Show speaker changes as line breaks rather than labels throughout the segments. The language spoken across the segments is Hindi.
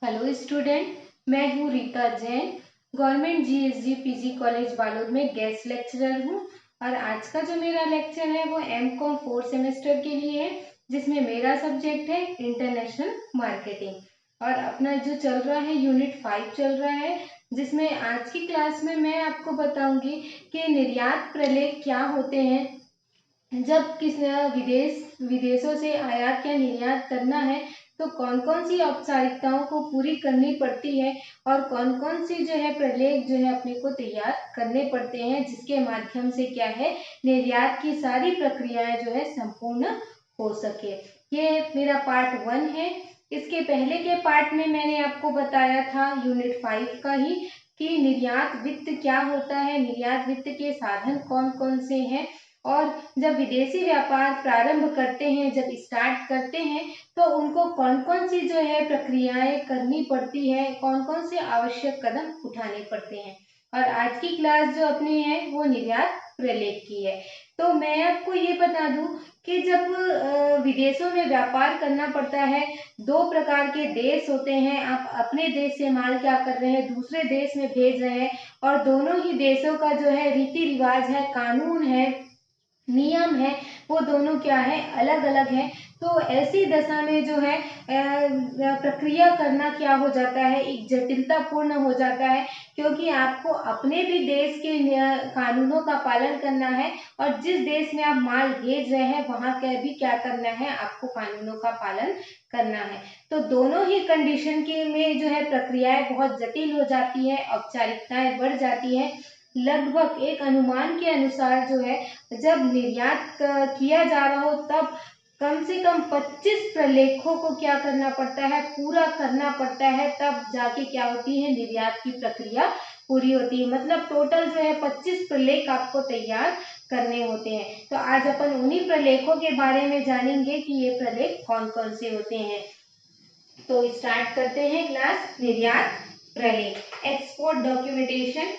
हेलो स्टूडेंट, मैं हूँ Rita Jain. Government GSG PG college Balod में गेस्ट लेक्चरर हूँ। और आज का जो मेरा लेक्चर है वो एमकॉम 4th सेमेस्टर के लिए है, जिसमें मेरा सब्जेक्ट है इंटरनेशनल मार्केटिंग। और अपना जो चल रहा है यूनिट 5 चल रहा है, जिसमें आज की क्लास में मैं आपको बताऊंगी कि निर्यात प्रलेख क्या होते हैं, जब किस विदेशों से आयात या निर्यात करना है तो कौन कौन सी औपचारिकताओं को पूरी करनी पड़ती है, और कौन कौन सी जो है प्रलेख जो है अपने को तैयार करने पड़ते हैं, जिसके माध्यम से क्या है निर्यात की सारी प्रक्रियाएं जो है संपूर्ण हो सके। ये मेरा पार्ट 1 है। इसके पहले के पार्ट में मैंने आपको बताया था यूनिट 5 का ही कि निर्यात वित्त क्या होता है, निर्यात वित्त के साधन कौन कौन से हैं, और जब विदेशी व्यापार प्रारंभ करते हैं, जब स्टार्ट करते हैं तो उनको कौन कौन सी जो है प्रक्रियाएं करनी पड़ती है, कौन कौन से आवश्यक कदम उठाने पड़ते हैं। और आज की क्लास जो अपनी है वो निर्यात प्रलेख की है। तो मैं आपको ये बता दूं कि जब विदेशों में व्यापार करना पड़ता है, दो प्रकार के देश होते हैं। आप अपने देश से माल क्या कर रहे हैं, दूसरे देश में भेज रहे हैं, और दोनों ही देशों का जो है रीति रिवाज है, कानून है, नियम है, वो दोनों क्या है अलग अलग है। तो ऐसी दशा में जो है प्रक्रिया करना क्या हो जाता है, एक जटिलता पूर्ण हो जाता है, क्योंकि आपको अपने भी देश के कानूनों का पालन करना है, और जिस देश में आप माल भेज रहे हैं वहां का भी क्या करना है, आपको कानूनों का पालन करना है। तो दोनों ही कंडीशन के में जो है प्रक्रियाएं बहुत जटिल हो जाती है, औपचारिकताएं बढ़ जाती है। लगभग एक अनुमान के अनुसार जो है जब निर्यात किया जा रहा हो तब कम से कम 25 प्रलेखों को क्या करना पड़ता है, पूरा करना पड़ता है, तब जाके क्या होती है निर्यात की प्रक्रिया पूरी होती है। मतलब टोटल जो है 25 प्रलेख आपको तैयार करने होते हैं। तो आज अपन उन्हीं प्रलेखों के बारे में जानेंगे कि ये प्रलेख कौन कौन से होते हैं। तो स्टार्ट करते हैं क्लास। निर्यात प्रलेख, एक्सपोर्ट डॉक्यूमेंटेशन।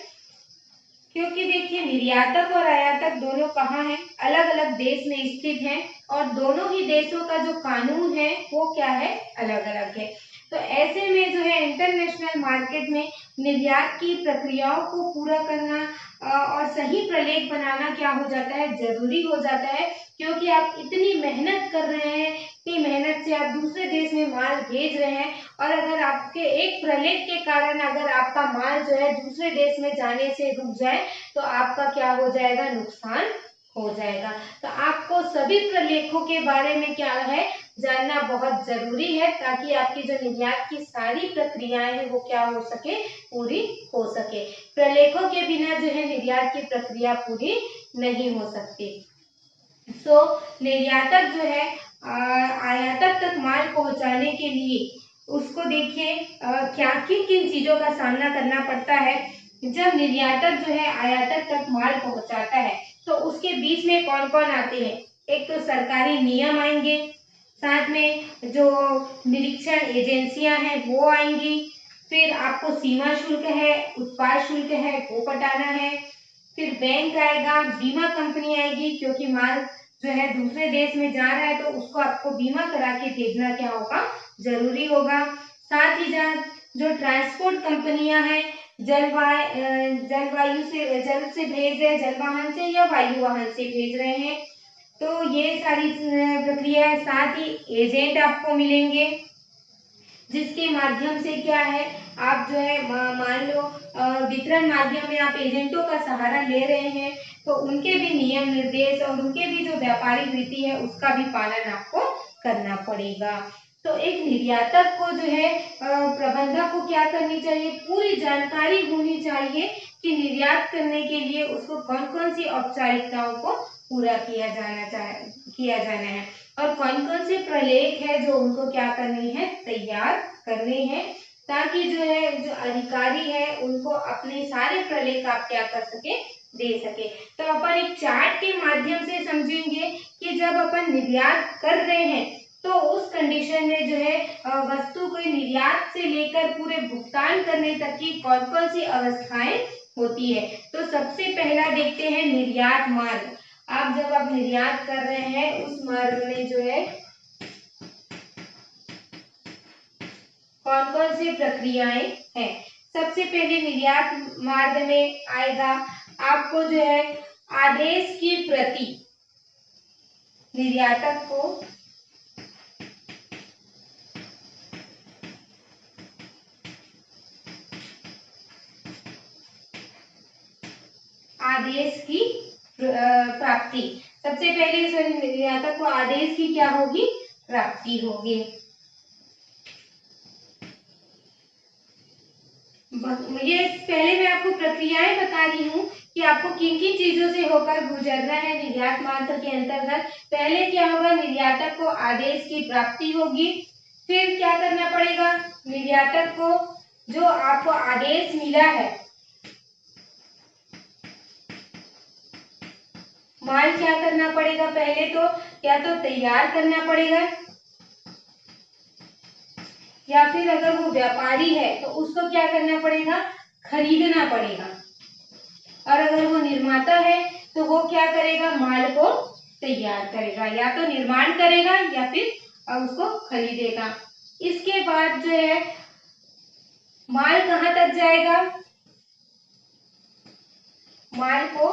क्योंकि देखिए निर्यातक और आयातक दोनों कहाँ हैं, अलग अलग देश में स्थित हैं, और दोनों ही देशों का जो कानून है वो क्या है, अलग अलग है। तो ऐसे में जो है इंटरनेशनल मार्केट में निर्यात की प्रक्रियाओं को पूरा करना और सही प्रलेख बनाना क्या हो जाता है, जरूरी हो जाता है। क्योंकि आप इतनी मेहनत कर रहे हैं, इतनी मेहनत से आप दूसरे देश में माल भेज रहे हैं, और अगर आपके एक प्रलेख के कारण अगर आपका माल जो है दूसरे देश में जाने से रुक जाए तो आपका क्या हो जाएगा, नुकसान हो जाएगा। तो आपको सभी प्रलेखों के बारे में क्या है जानना बहुत जरूरी है, ताकि आपकी जो निर्यात की सारी प्रक्रियाएं हैं वो क्या हो सके, पूरी हो सके। प्रलेखों के बिना जो है निर्यात की प्रक्रिया पूरी नहीं हो सकती। तो निर्यातक जो है आयातक तक माल पहुंचाने के लिए उसको देखिए क्या किन किन चीजों का सामना करना पड़ता है। जब निर्यातक जो है आयातक तक माल पहुंचाता है तो उसके बीच में कौन कौन आते हैं, एक तो सरकारी नियम आएंगे, साथ में जो निरीक्षण एजेंसियां हैं वो आएंगी, फिर आपको सीमा शुल्क है, उत्पाद शुल्क है वो पटाना है, फिर बैंक आएगा, बीमा कंपनी आएगी, क्योंकि माल जो है दूसरे देश में जा रहा है तो उसको आपको बीमा करा के भेजना क्या होगा, जरूरी होगा। साथ ही जो ट्रांसपोर्ट कंपनियां हैं, जलवायु से जल से भेज रहे हैं, जल वाहन से या वायु वाहन से भेज रहे हैं, तो ये सारी प्रक्रिया है। साथ ही एजेंट आपको मिलेंगे, जिसके माध्यम से क्या है आप जो है मान लो वितरण माध्यम में आप एजेंटों का सहारा ले रहे हैं, तो उनके भी नियम निर्देश और उनके भी जो व्यापारिक रीति है उसका भी पालन आपको करना पड़ेगा। तो एक निर्यातक को जो है प्रबंधक को क्या करनी चाहिए, पूरी जानकारी होनी चाहिए कि निर्यात करने के लिए उसको कौन कौन सी औपचारिकताओं को पूरा किया जाना है, और कौन कौन से प्रलेख है जो उनको क्या करनी है, तैयार करने हैं, ताकि जो है जो अधिकारी है उनको अपने सारे प्रलेख आप क्या कर सके, दे सके। तो अपन एक चार्ट के माध्यम से समझेंगे कि जब अपन निर्यात कर रहे हैं तो उस कंडीशन में जो है वस्तु को निर्यात से लेकर पूरे भुगतान करने तक की कौन कौन सी अवस्थाएं होती है। तो सबसे पहला देखते हैं निर्यात मार्ग। जब आप निर्यात कर रहे हैं उस मार्ग में जो है कौन कौन सी प्रक्रियाएं हैं। सबसे पहले निर्यात मार्ग में आएगा आपको जो है आदेश की प्रति। निर्यातक को आदेश की प्राप्ति। सबसे पहले निर्यातक को आदेश की क्या होगी, प्राप्ति होगी। ये पहले मैं आपको प्रक्रियाएं बता रही हूँ कि आपको किन किन चीजों से होकर गुजरना है निर्यात मार्ग के अंतर्गत। पहले क्या होगा, निर्यातक को आदेश की प्राप्ति होगी। फिर क्या करना पड़ेगा, निर्यातक को जो आपको आदेश मिला है, माल क्या करना पड़ेगा, पहले तो या तो तैयार करना पड़ेगा, या फिर अगर वो व्यापारी है तो उसको क्या करना पड़ेगा, खरीदना पड़ेगा। और अगर वो निर्माता है तो वो क्या करेगा, माल को तैयार करेगा, या तो निर्माण करेगा या फिर उसको खरीदेगा। इसके बाद जो है माल कहाँ तक जाएगा, माल को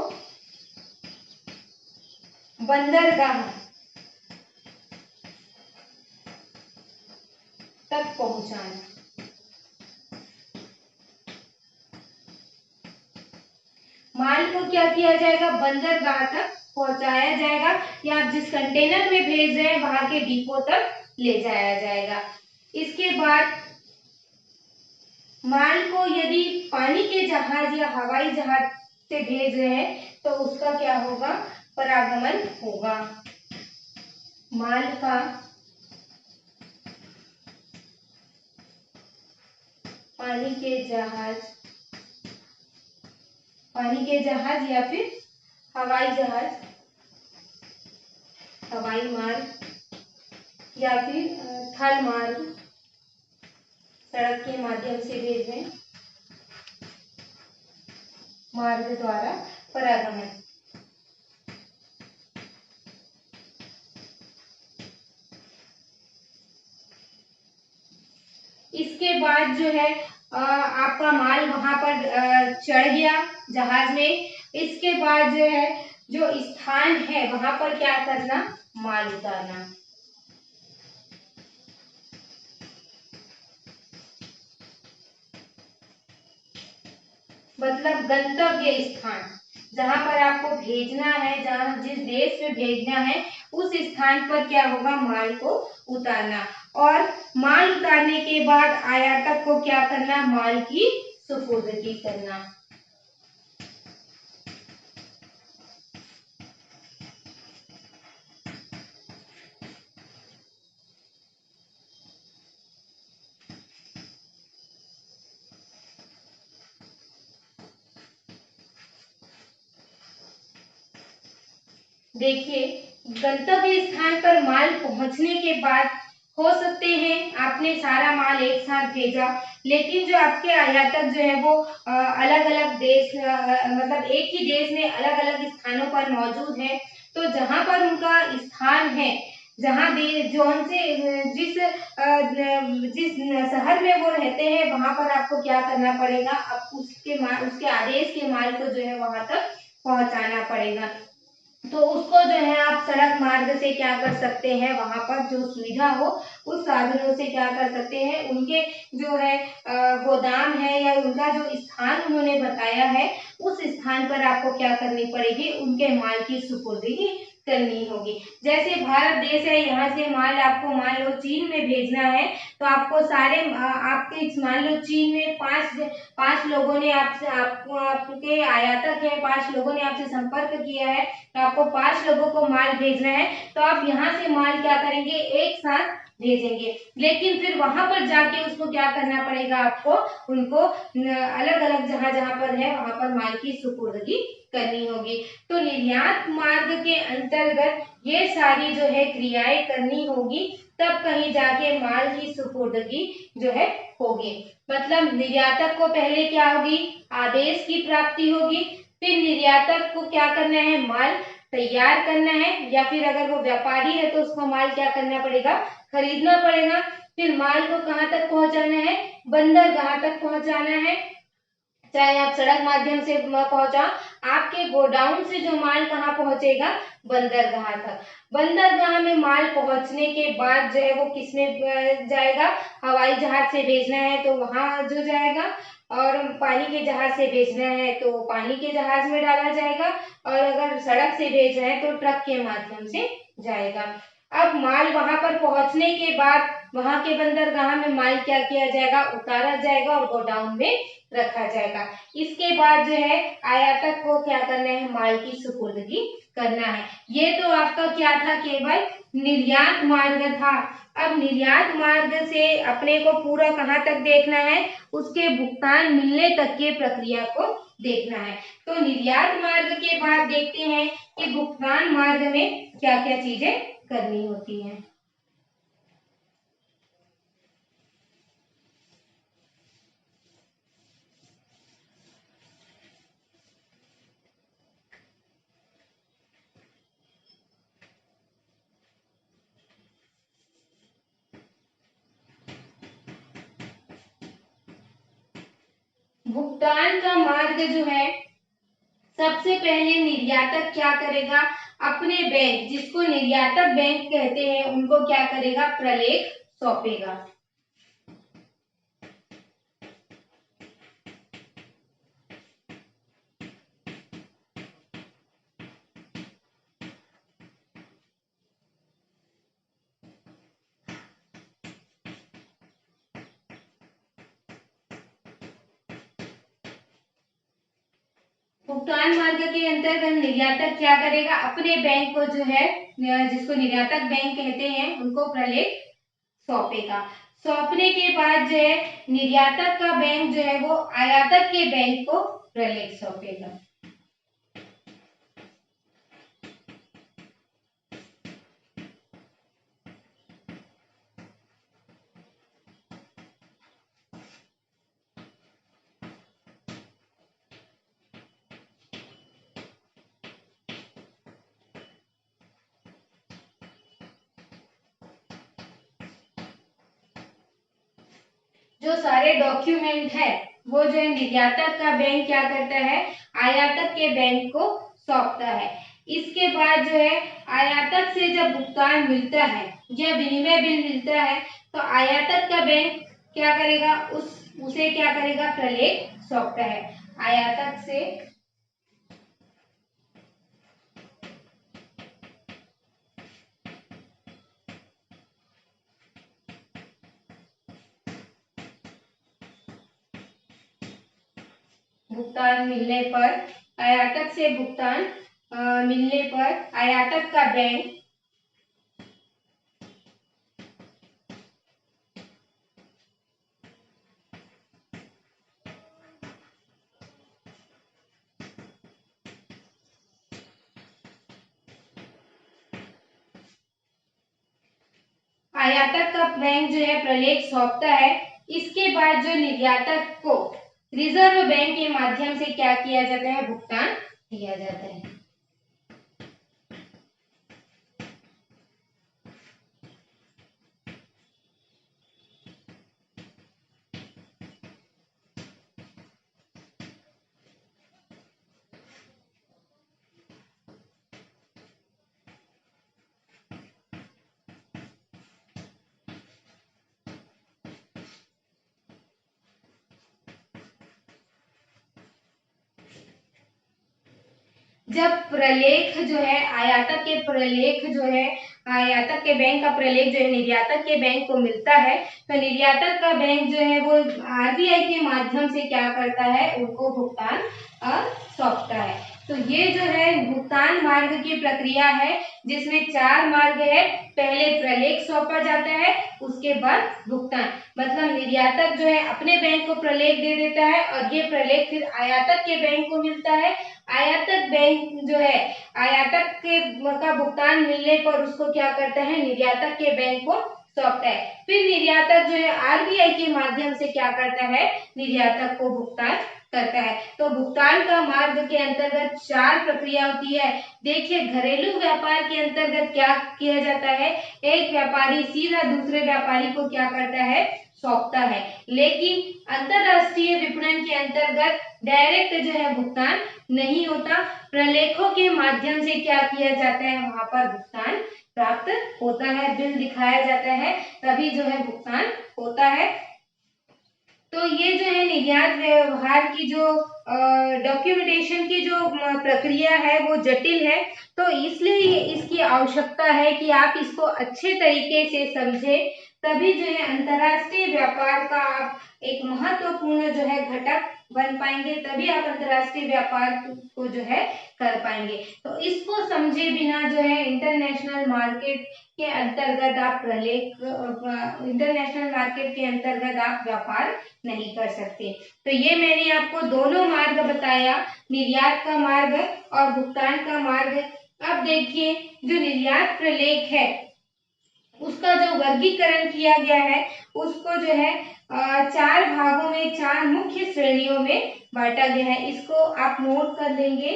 बंदरगाह तक पहुंचाना। माल को क्या किया जाएगा, बंदरगाह तक पहुंचाया जाएगा, या आप जिस कंटेनर में भेज रहे हैं वहां के डिपो तक ले जाया जाएगा। इसके बाद माल को यदि पानी के जहाज या हवाई जहाज से भेज रहे हैं तो उसका क्या होगा, परागमन होगा। माल का पानी के जहाज या फिर हवाई जहाज, हवाई मार्ग या फिर थल मार्ग, सड़क के माध्यम से भेजने मार्ग द्वारा परागमन। इसके बाद जो है आपका माल वहां पर चढ़ गया जहाज में। इसके बाद जो है जो स्थान है वहां पर क्या करना, माल उतारना। मतलब गंतव्य स्थान जहां पर आपको भेजना है, जहां जिस देश में भेजना है उस स्थान पर क्या होगा, माल को उतारना। और माल उतारने के बाद आयातक को क्या करना, माल की सुपुर्दगी करना। देखिए, गंतव्य स्थान पर माल पहुंचने के बाद हो सकते हैं आपने सारा माल एक साथ भेजा, लेकिन जो आपके आयातक जो है वो अलग अलग देश मतलब एक ही देश में अलग अलग स्थानों पर मौजूद है। तो जहां पर उनका स्थान है, जहां जोन से जिस शहर में वो रहते हैं वहां पर आपको क्या करना पड़ेगा, अब उसके आदेश के माल को जो है वहां तक पहुंचाना पड़ेगा। तो उसको जो है आप सड़क मार्ग से क्या कर सकते हैं, वहां पर जो सुविधा हो उस साधनों से क्या कर सकते हैं, उनके जो है गोदाम है या उनका जो स्थान उन्होंने बताया है उस स्थान पर आपको क्या करनी पड़ेगी, उनके माल की सुपुर्दगी करनी होगी। जैसे भारत देश है, यहाँ से माल आपको मान लो चीन में भेजना है, तो आपको सारे आपके मान लो चीन में पांच लोगों ने आपके आयातक है, 5 लोगों ने आपसे संपर्क किया है, तो आपको 5 लोगों को माल भेजना है। तो आप यहाँ से माल क्या करेंगे, एक साथ भेजेंगे, लेकिन फिर वहां पर जाके उसको क्या करना पड़ेगा, आपको उनको अलग अलग जहां जहां पर है वहां पर माल की सुपुर्दगी करनी होगी। तो निर्यात मार्ग के अंतर्गत ये सारी जो है क्रियाएं करनी होगी, तब कहीं जाके माल की सुपुर्दगी जो है होगी। मतलब निर्यातक को पहले क्या होगी, आदेश की प्राप्ति होगी, फिर निर्यातक को क्या करना है, माल तैयार करना है, या फिर अगर वो व्यापारी है तो उसको माल क्या करना पड़ेगा, खरीदना पड़ेगा। फिर माल को कहाँ तक पहुंचाना है, बंदरगाह तक पहुंचाना है। चाहे आप सड़क माध्यम से पहुंचा, आपके गोडाउन से जो माल कहाँ पहुंचेगा, बंदरगाह तक। बंदरगाह में माल पहुंचने के बाद जो है वो किसमें जाएगा, हवाई जहाज से भेजना है तो वहां जो जाएगा, और पानी के जहाज से भेजना है तो पानी के जहाज में डाला जाएगा, और अगर सड़क से भेजना है तो ट्रक के माध्यम से जाएगा। अब माल वहां पर पहुंचने के बाद वहां के बंदरगाह में माल क्या किया जाएगा, उतारा जाएगा और गोडाउन में रखा जाएगा। इसके बाद जो है आयातक को क्या करना है, माल की सुपुर्दगी करना है। ये तो आपका क्या था, केवल निर्यात मार्ग था। अब निर्यात मार्ग से अपने को पूरा कहाँ तक देखना है, उसके भुगतान मिलने तक के प्रक्रिया को देखना है। तो निर्यात मार्ग के बाद देखते हैं कि भुगतान मार्ग में क्या क्या चीजें करनी होती हैं। भुगतान का मार्ग जो है, सबसे पहले निर्यातक क्या करेगा, अपने बैंक, जिसको निर्यातक बैंक कहते हैं, उनको क्या करेगा, प्रलेख सौंपेगा। भुगतान मार्ग के अंतर्गत निर्यातक क्या करेगा, अपने बैंक को जो है, जिसको निर्यातक बैंक कहते हैं, उनको प्रलेख सौंपेगा। सौंपने के बाद जो है निर्यातक का बैंक जो है वो आयातक के बैंक को प्रलेख सौंपेगा। जो सारे डॉक्यूमेंट है वो जो है निर्यातक का बैंक क्या करता है, आयातक के बैंक को सौंपता है। इसके बाद जो है आयातक से जब भुगतान मिलता है या विनिमय बिल मिलता है तो आयातक का बैंक क्या करेगा, उसे क्या करेगा, प्रलेख सौंपता है। आयातक से भुगतान मिलने पर, आयातक से भुगतान मिलने पर आयातक का बैंक आयातक का बैंक जो है प्रलेख सौंपता है। इसके बाद जो निर्यातक को रिजर्व बैंक के माध्यम से क्या किया जाता है, भुगतान किया जाता है। जब प्रलेख जो है आयातक के प्रलेख जो है आयातक के बैंक का प्रलेख जो है निर्यातक के बैंक को मिलता है तो निर्यातक का बैंक जो है वो आरबीआई के माध्यम से क्या करता है, उनको भुगतान सौंपता है। तो ये जो है भुगतान मार्ग की प्रक्रिया है जिसमें 4 मार्ग है। पहले प्रलेख सौंपा जाता है, उसके बाद भुगतान, मतलब निर्यातक जो है अपने बैंक को प्रलेख दे देता है और ये प्रलेख फिर आयातक के बैंक को मिलता है। आयातक बैंक जो है आयातक के का भुगतान मिलने पर उसको क्या करता है, निर्यातक के बैंक को सौंपता है। फिर निर्यातक जो है आरबीआई के माध्यम से क्या करता है, निर्यातक को भुगतान करता है। तो भुगतान का मार्ग के अंतर्गत 4 प्रक्रिया होती है। देखिए, घरेलू व्यापार के अंतर्गत क्या किया जाता है, एक व्यापारी सीधा दूसरे व्यापारी को क्या करता है, सौंपता है। लेकिन अंतरराष्ट्रीय विपणन के अंतर्गत डायरेक्ट जो है भुगतान नहीं होता, प्रलेखों के माध्यम से क्या किया जाता है, वहां पर भुगतान प्राप्त होता है, बिल दिखाया जाता है, तभी जो है भुगतान होता है। तो ये जो है निर्यात व्यवहार की जो डॉक्यूमेंटेशन की जो प्रक्रिया है वो जटिल है, तो इसलिए इसकी आवश्यकता है कि आप इसको अच्छे तरीके से समझें, तभी जो है अंतर्राष्ट्रीय व्यापार का आप एक महत्वपूर्ण जो है घटक बन पाएंगे, तभी आप अंतर्राष्ट्रीय व्यापार को जो है कर पाएंगे। तो इसको समझे बिना जो है इंटरनेशनल मार्केट के अंतर्गत आप इंटरनेशनल मार्केट के अंतर्गत आप व्यापार नहीं कर सकते। तो ये मैंने आपको दोनों मार्ग बताया, निर्यात का मार्ग और भुगतान का मार्ग। अब देखिए, जो निर्यात प्रलेख है उसका जो वर्गीकरण किया गया है उसको जो है 4 भागों में, 4 मुख्य श्रेणियों में बांटा गया है। इसको आप नोट कर लेंगे।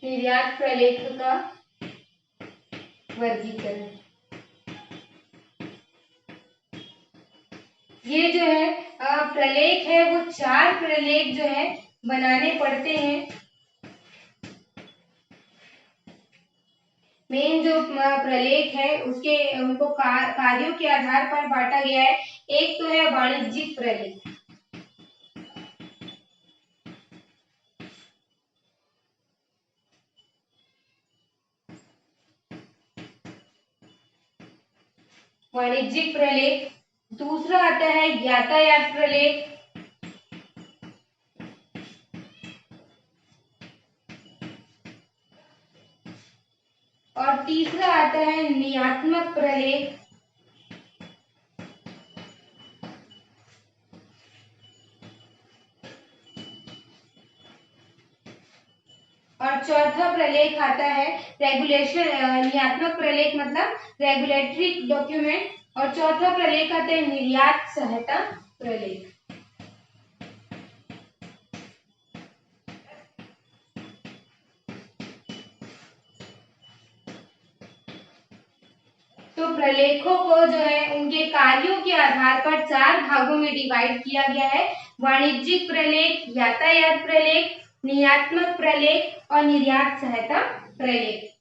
निर्यात प्रलेख का वर्गीकरण, ये जो है प्रलेख है वो 4 प्रलेख जो है बनाने पड़ते हैं। मेन जो प्रलेख है उसके उनको कार्यों के आधार पर बांटा गया है। एक तो है वाणिज्यिक प्रलेख, वाणिज्यिक प्रलेख। दूसरा आता है यातायात प्रलेख, और तीसरा आता है नियात्मक प्रलेख, और चौथा प्रलेख आता है रेगुलेशन। नियात्मक प्रलेख मतलब रेगुलेटरी डॉक्यूमेंट, और चौथा प्रलेख आता है निर्यात सहायता प्रलेख। तो प्रलेखों को जो है उनके कार्यों के आधार पर 4 भागों में डिवाइड किया गया है। वाणिज्यिक प्रलेख, यातायात प्रलेख, नियात्मक प्रलेख और निर्यात सहायता प्रलेख।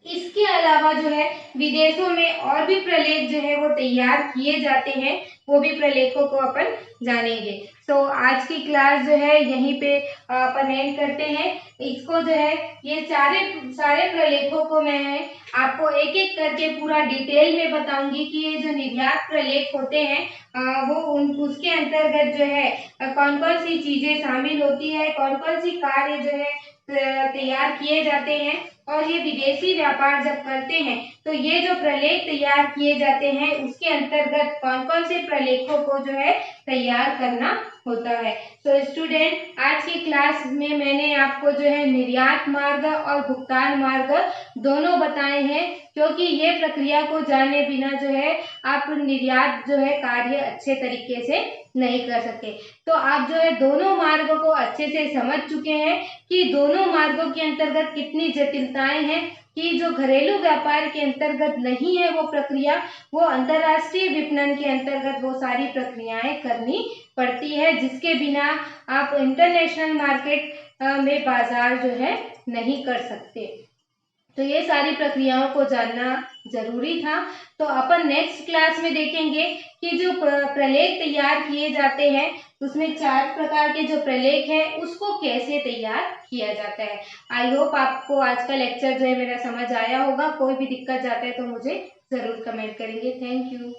इसके अलावा जो है विदेशों में और भी प्रलेख जो है वो तैयार किए जाते हैं, वो भी प्रलेखों को अपन जानेंगे। तो आज की क्लास जो है यहीं पे अपन एंड करते हैं। इसको जो है ये सारे प्रलेखों को मैं आपको एक एक करके पूरा डिटेल में बताऊंगी कि ये जो निर्यात प्रलेख होते हैं वो उसके अंतर्गत जो है कौन कौन सी चीजें शामिल होती है, कौन कौन सी कार्य जो है तैयार किए जाते हैं, और ये विदेशी व्यापार जब करते हैं तो ये जो प्रलेख तैयार किए जाते हैं उसके अंतर्गत कौन कौन से प्रलेखों को जो है तैयार करना होता है। तो स्टूडेंट, आज की क्लास में मैंने आपको जो है निर्यात मार्ग और भुगतान मार्ग दोनों बताए हैं, क्योंकि ये प्रक्रिया को जाने बिना जो है आप निर्यात जो है कार्य अच्छे तरीके से नहीं कर सकते। तो आप जो है दोनों मार्गों को अच्छे से समझ चुके हैं कि दोनों मार्गों के अंतर्गत कितनी जटिलताएं हैं, कि जो घरेलू व्यापार के अंतर्गत नहीं है वो प्रक्रिया, वो अंतर्राष्ट्रीय विपणन के अंतर्गत वो सारी प्रक्रियाएं करनी पड़ती है, जिसके बिना आप इंटरनेशनल मार्केट में बाजार जो है नहीं कर सकते। तो ये सारी प्रक्रियाओं को जानना जरूरी था। तो अपन नेक्स्ट क्लास में देखेंगे कि जो प्रलेख तैयार किए जाते हैं उसमें 4 प्रकार के जो प्रलेख हैं उसको कैसे तैयार किया जाता है। आई होप आपको आज का लेक्चर जो है मेरा समझ आया होगा। कोई भी दिक्कत जाता है तो मुझे जरूर कमेंट करेंगे। Thank you.